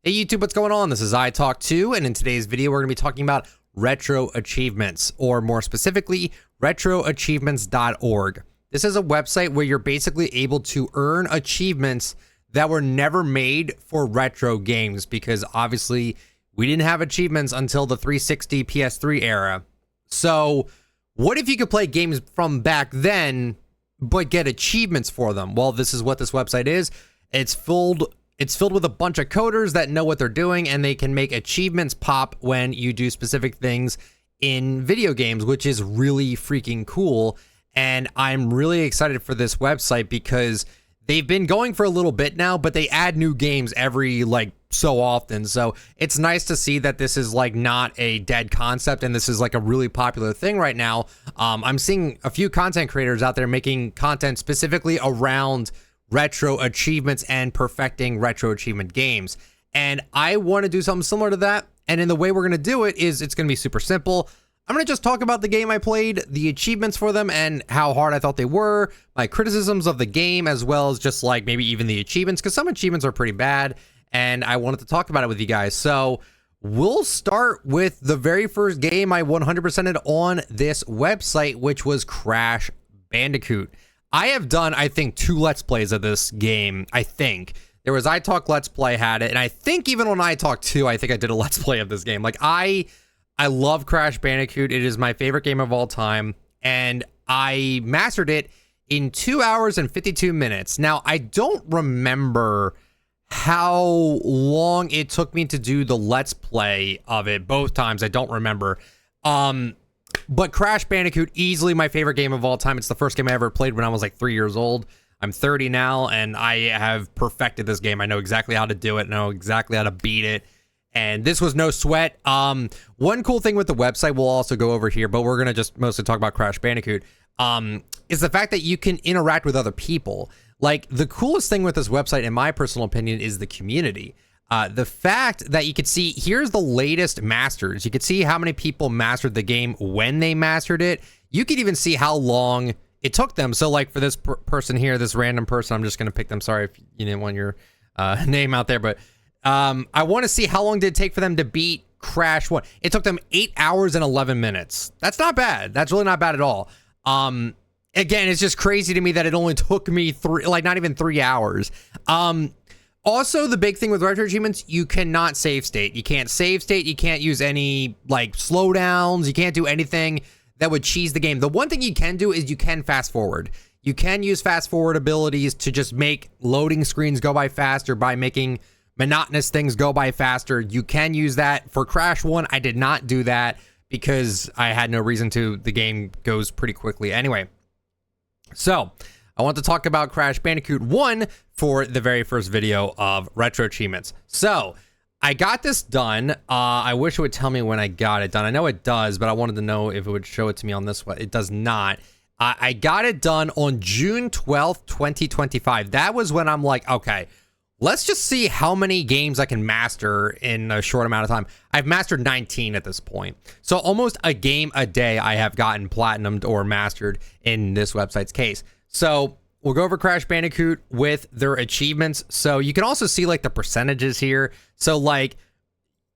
Hey YouTube, what's going on? This is iTalk2, and in today's video we're going to be talking about Retro Achievements, or more specifically, RetroAchievements.org. This is a website where you're basically able to earn achievements that were never made for retro games, because obviously we didn't have achievements until the 360 PS3 era. So what if you could play games from back then but get achievements for them? Well, this is what this website is. It's filled with a bunch of coders that know what they're doing, and they can make achievements pop when you do specific things in video games, which is really freaking cool. And I'm really excited for this website because they've been going for a little bit now, but they add new games every so often. So it's nice to see that this is not a dead concept, and this is a really popular thing right now. I'm seeing a few content creators out there making content specifically around retro achievements and perfecting retro achievement games. And I want to do something similar to that. And in the way we're going to do it is it's going to be super simple. I'm going to just talk about the game I played, the achievements for them, and how hard I thought they were, my criticisms of the game, as well as just maybe even the achievements, because some achievements are pretty bad, and I wanted to talk about it with you guys. So we'll start with the very first game I 100%ed on this website, which was Crash Bandicoot. I have done, I think, 2 Let's Plays of this game. I think there was iTalk Let's Play had it, and I think even on iTalk 2, I think I did a Let's Play of this game. I love Crash Bandicoot. It is my favorite game of all time, and I mastered it in 2 hours and 52 minutes. Now, I don't remember how long it took me to do the Let's Play of it both times. I don't remember. But Crash Bandicoot, easily my favorite game of all time. It's the first game I ever played when I was 3 years old. I'm 30 now, and I have perfected this game. I know exactly how to do it, know exactly how to beat it. And this was no sweat. One cool thing with the website we'll also go over here, but we're going to just mostly talk about Crash Bandicoot, is the fact that you can interact with other people. The coolest thing with this website, in my personal opinion, is the community. The fact that you could see, here's the latest masters. You could see how many people mastered the game when they mastered it. You could even see how long it took them. So for this person here, this random person, I'm just going to pick them. Sorry if you didn't want your name out there, but I want to see how long did it take for them to beat Crash 1. It took them 8 hours and 11 minutes. That's not bad. That's really not bad at all. Again, it's just crazy to me that it only took me not even 3 hours. Also, the big thing with retro achievements, you cannot save state. You can't save state. You can't use any slowdowns. You can't do anything that would cheese the game. The one thing you can do is you can fast forward. You can use fast forward abilities to just make loading screens go by faster by making monotonous things go by faster. You can use that. For Crash 1, I did not do that because I had no reason to. The game goes pretty quickly anyway. So I want to talk about Crash Bandicoot 1 for the very first video of Retro Achievements. So I got this done. I wish it would tell me when I got it done. I know it does, but I wanted to know if it would show it to me on this one. It does not. I got it done on June 12th, 2025. That was when I'm okay, let's just see how many games I can master in a short amount of time. I've mastered 19 at this point. So almost a game a day I have gotten platinumed or mastered in this website's case. So we'll go over Crash Bandicoot with their achievements. So you can also see the percentages here. So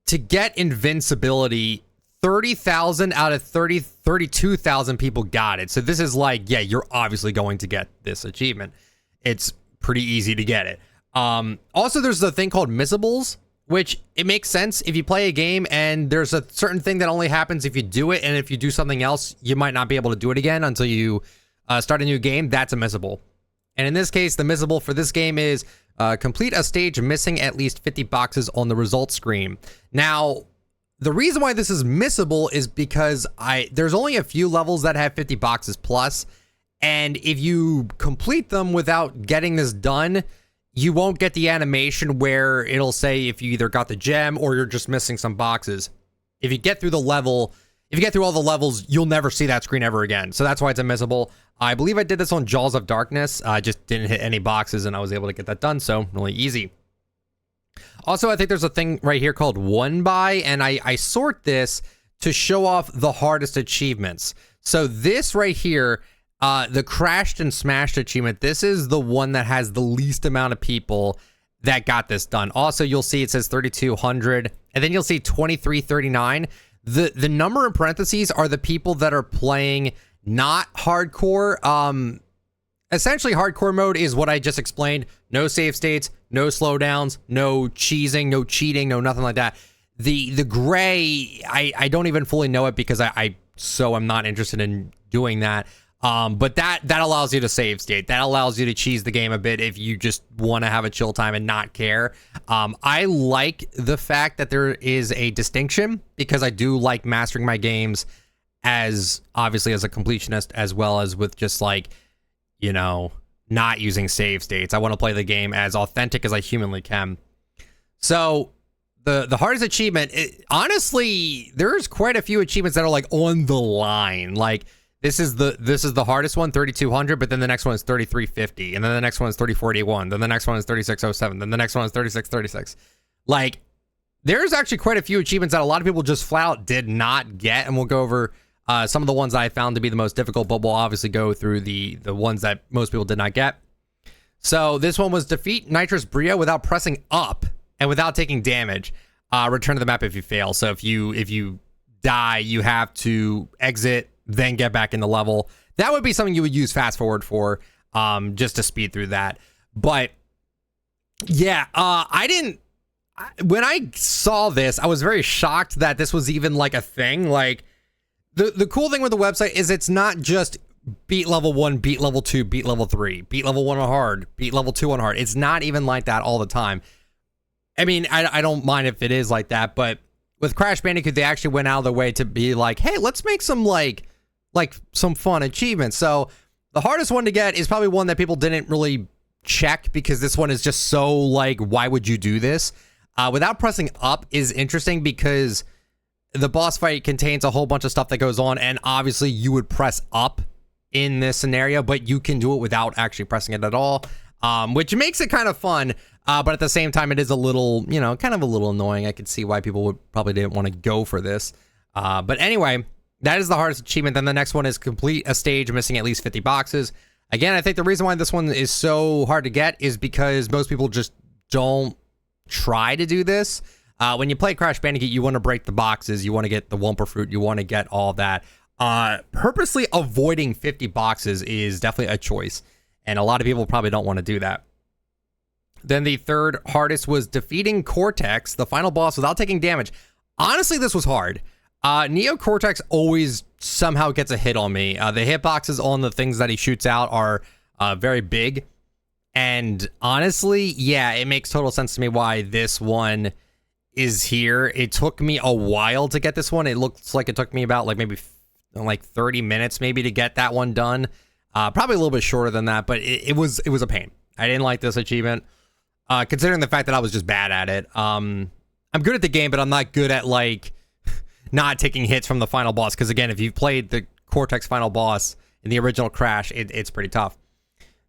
to get invincibility, 30,000 out of 32,000 people got it. So this is yeah, you're obviously going to get this achievement. It's pretty easy to get it. Also, there's a thing called missables, which it makes sense if you play a game and there's a certain thing that only happens if you do it, and if you do something else, you might not be able to do it again until you start a new game. That's a missable. And in this case, the missable for this game is complete a stage missing at least 50 boxes on the results screen. Now, the reason why this is missable is because there's only a few levels that have 50 boxes plus, and if you complete them without getting this done, you won't get the animation where it'll say if you either got the gem or you're just missing some boxes. If you get through the level, if you get through all the levels, you'll never see that screen ever again. So that's why it's unmissable. I believe I did this on Jaws of Darkness. I just didn't hit any boxes and I was able to get that done. So really easy. Also, I think there's a thing right here called One By, and I sort this to show off the hardest achievements. So this right here, the Crashed and Smashed achievement, this is the one that has the least amount of people that got this done. Also, you'll see it says 3,200, and then you'll see 2,339. The number in parentheses are the people that are playing not hardcore. Essentially, hardcore mode is what I just explained. No save states, no slowdowns, no cheesing, no cheating, no nothing like that. The gray, I don't even fully know it because I'm not interested in doing that. But that allows you to save state. That allows you to cheese the game a bit if you just want to have a chill time and not care. I like the fact that there is a distinction because I do like mastering my games as obviously as a completionist as well as with just like, you know, not using save states. I want to play the game as authentic as I humanly can. So the hardest achievement, honestly, there's quite a few achievements that are like on the line. Like this is the hardest one, 3,200, but then the next one is 3,350, and then the next one is 3,481, then the next one is 3,607, then the next one is 3,636. Like there's actually quite a few achievements that a lot of people just flat out did not get, and we'll go over some of the ones that I found to be the most difficult, but we'll obviously go through the ones that most people did not get. So this one was defeat Nitrous Brio without pressing up and without taking damage. Return to the map if you fail. So if you die, you have to exit, then get back in the level. That would be something you would use fast forward for, just to speed through that. But yeah, when I saw this, I was very shocked that this was even like a thing. Like the cool thing with the website is it's not just beat level 1, beat level 2, beat level 3, beat level 1 on hard, beat level 2 on hard. It's not even like that all the time. I mean, I don't mind if it is like that, but with Crash Bandicoot, they actually went out of their way to be like, hey, let's make some like some fun achievements. So the hardest one to get is probably one that people didn't really check because this one is just so like, why would you do this? Without pressing up is interesting because the boss fight contains a whole bunch of stuff that goes on, and obviously you would press up in this scenario, but you can do it without actually pressing it at all, which makes it kind of fun. But at the same time, it is a little, you know, kind of a little annoying. I could see why people would probably didn't want to go for this. But anyway, that is the hardest achievement. Then the next one is complete a stage missing at least 50 boxes. Again, I think the reason why this one is so hard to get is because most people just don't try to do this. When you play Crash Bandicoot, you want to break the boxes. You want to get the Wumpa Fruit. You want to get all that. Purposely avoiding 50 boxes is definitely a choice. And a lot of people probably don't want to do that. Then the third hardest was defeating Cortex, the final boss, without taking damage. Honestly, this was hard. Neo Cortex always somehow gets a hit on me. The hitboxes on the things that he shoots out are very big. And honestly, yeah, it makes total sense to me why this one is here. It took me a while to get this one. It looks like it took me about like maybe like 30 minutes maybe to get that one done. Probably a little bit shorter than that, but it was a pain. I didn't like this achievement. Considering the fact that I was just bad at it. I'm good at the game, but I'm not good at like not taking hits from the final boss. Because again, if you've played the Cortex final boss in the original Crash, it's pretty tough.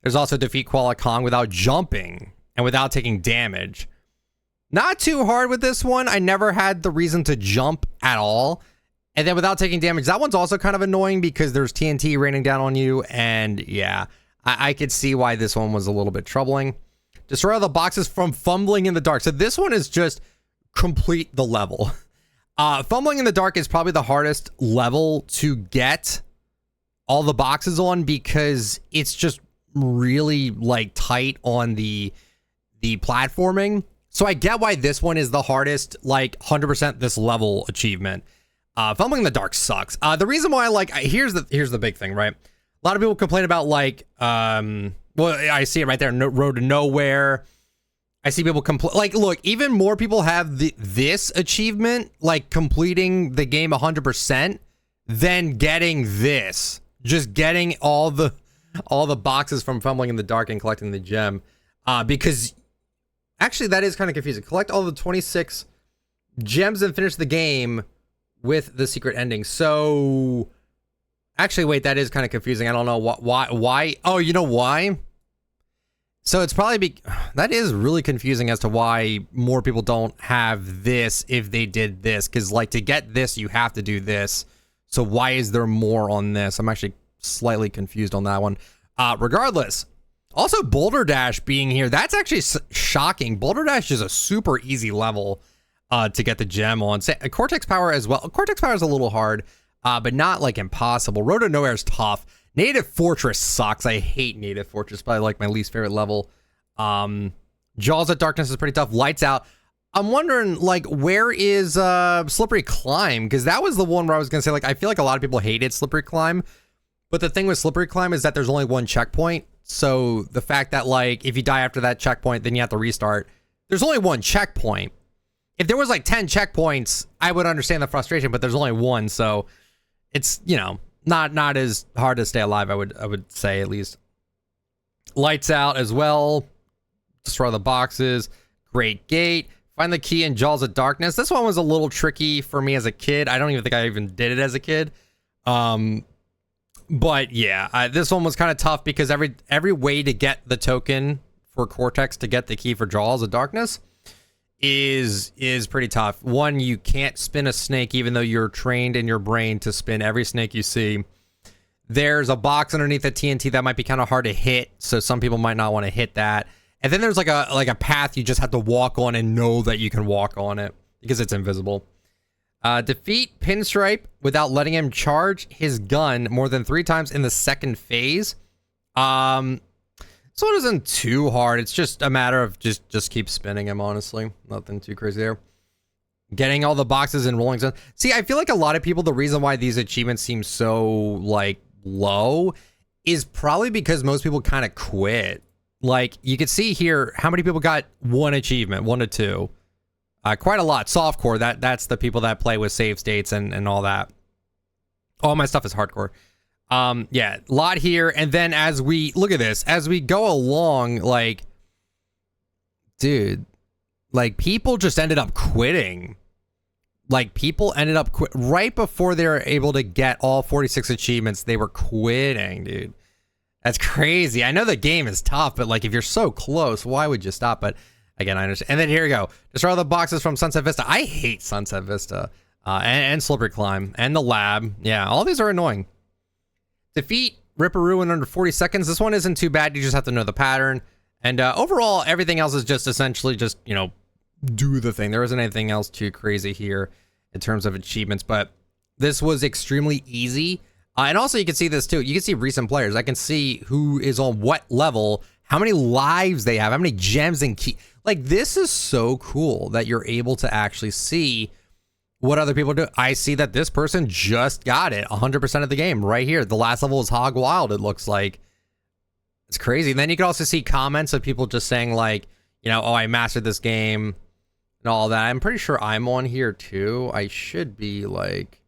There's also defeat Koala Kong without jumping and without taking damage. Not too hard with this one. I never had the reason to jump at all. And then without taking damage, that one's also kind of annoying because there's TNT raining down on you. And yeah, I could see why this one was a little bit troubling. Destroy all the boxes from fumbling in the dark. So this one is just complete the level. Fumbling in the dark is probably the hardest level to get all the boxes on because it's just really like tight on the platforming. So I get why this one is the hardest, like 100% this level achievement. Fumbling in the dark sucks. The reason why I like, here's the big thing, right? A lot of people complain about like, well, I see it right there. No, Road to Nowhere. I see people complain. Like, look, even more people have this achievement, like completing the game 100%, than getting this. Just getting all the boxes from Fumbling in the Dark and collecting the gem. Because actually, that is kind of confusing. Collect all the 26 gems and finish the game with the secret ending. So, actually, wait, that is kind of confusing. I don't know why. Oh, you know why? So it's probably that is really confusing as to why more people don't have this if they did this. Because like to get this, you have to do this. So why is there more on this? I'm actually slightly confused on that one. Regardless, Also, Boulder Dash being here, that's actually shocking. Boulder Dash is a super easy level to get the gem on. Cortex Power as well. Cortex Power is a little hard, but not like impossible. Road to Nowhere is tough. Native Fortress sucks. I hate Native Fortress, probably like my least favorite level. Jaws of Darkness is pretty tough. Lights Out. I'm wondering, like, where is Slippery Climb? Because that was the one where I was going to say, like, I feel like a lot of people hated Slippery Climb. But the thing with Slippery Climb is that there's only one checkpoint. So the fact that, like, if you die after that checkpoint, then you have to restart. There's only one checkpoint. If there was, like, 10 checkpoints, I would understand the frustration, but there's only one. So it's, you know, not as hard to stay alive, I would say, at least. Lights Out as well. Destroy the boxes. Great Gate. Find the key in Jaws of Darkness. This one was a little tricky for me as a kid. I don't even think I even did it as a kid. But yeah, this one was kind of tough because every way to get the token for Cortex to get the key for Jaws of Darkness is pretty tough. One, you can't spin a snake even though you're trained in your brain to spin every snake you see. There's a box underneath the TNT that might be kind of hard to hit, so some people might not want to hit that. And then there's like a path you just have to walk on and know that you can walk on it because it's invisible. Defeat Pinstripe without letting him charge his gun more than 3 times in the second phase. So it isn't too hard. It's just a matter of just keep spinning him, honestly. Nothing too crazy there. Getting all the boxes in Rolling Stone. See, I feel like a lot of people, the reason why these achievements seem so, like, low is probably because most people kind of quit. Like, you can see here how many people got 1 achievement, 1 to 2. Quite a lot. Softcore, that's the people that play with save states and all that. All my stuff is hardcore. Yeah, a lot here. And then as we, look at this, as we go along, like, dude, like, people just ended up quitting. Like, people ended up right before they were able to get all 46 achievements, they were quitting, dude. That's crazy. I know the game is tough, but, like, if you're so close, why would you stop? But again, I understand. And then here we go. Destroy all the boxes from Sunset Vista. I hate Sunset Vista. And Slippery Climb. And the lab. Yeah, all these are annoying. Defeat Ripperoo in under 40 seconds. This one isn't too bad. You just have to know the pattern. And overall, everything else is just essentially just, you know, do the thing. There isn't anything else too crazy here in terms of achievements. But this was extremely easy. And also, you can see this too. You can see recent players. I can see who is on what level, how many lives they have, how many gems and key. Like, this is so cool that you're able to actually see what other people do. I see that this person just got it 100% of the game right here. The last level is Hog Wild, it looks like. It's crazy. And then you can also see comments of people just saying, like, you know, oh, I mastered this game and all that. I'm pretty sure I'm on here too. I should be, like,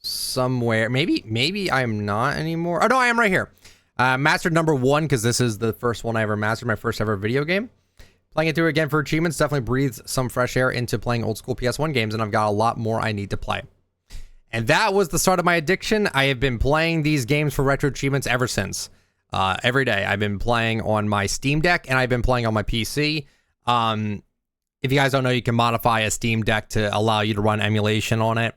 somewhere. Maybe I'm not anymore. Oh, no, I am right here. Mastered number 1 because this is the first one I ever mastered, my first ever video game. Playing it through again for achievements definitely breathes some fresh air into playing old school PS1 games, and I've got a lot more I need to play. And that was the start of my addiction. I have been playing these games for Retro Achievements ever since. Every day. I've been playing on my Steam Deck, and I've been playing on my PC. If you guys don't know, you can modify a Steam Deck to allow you to run emulation on it.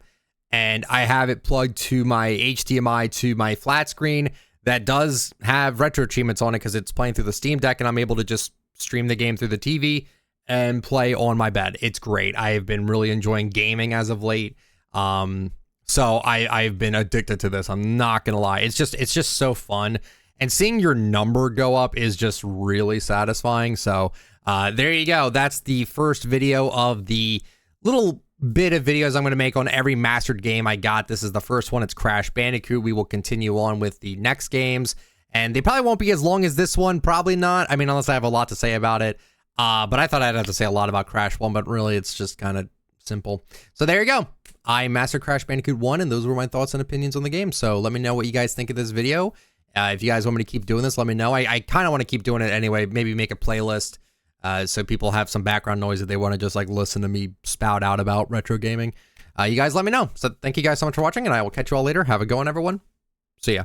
And I have it plugged to my HDMI to my flat screen that does have Retro Achievements on it because it's playing through the Steam Deck, and I'm able to just stream the game through the TV and play on my bed. It's great. I have been really enjoying gaming as of late. So I've been addicted to this. I'm not gonna lie. It's just so fun. And seeing your number go up is just really satisfying. So there you go. That's the first video of the little bit of videos I'm going to make on every mastered game I got. This is the first one. It's Crash Bandicoot. We will continue on with the next games. And they probably won't be as long as this one. Probably not. I mean, unless I have a lot to say about it. But I thought I'd have to say a lot about Crash 1, but really it's just kind of simple. So there you go. I mastered Crash Bandicoot 1, and those were my thoughts and opinions on the game. So let me know what you guys think of this video. If you guys want me to keep doing this, let me know. I kind of want to keep doing it anyway. Maybe make a playlist so people have some background noise that they want to just like listen to me spout out about retro gaming. You guys let me know. So thank you guys so much for watching, and I will catch you all later. Have a good one, everyone. See ya.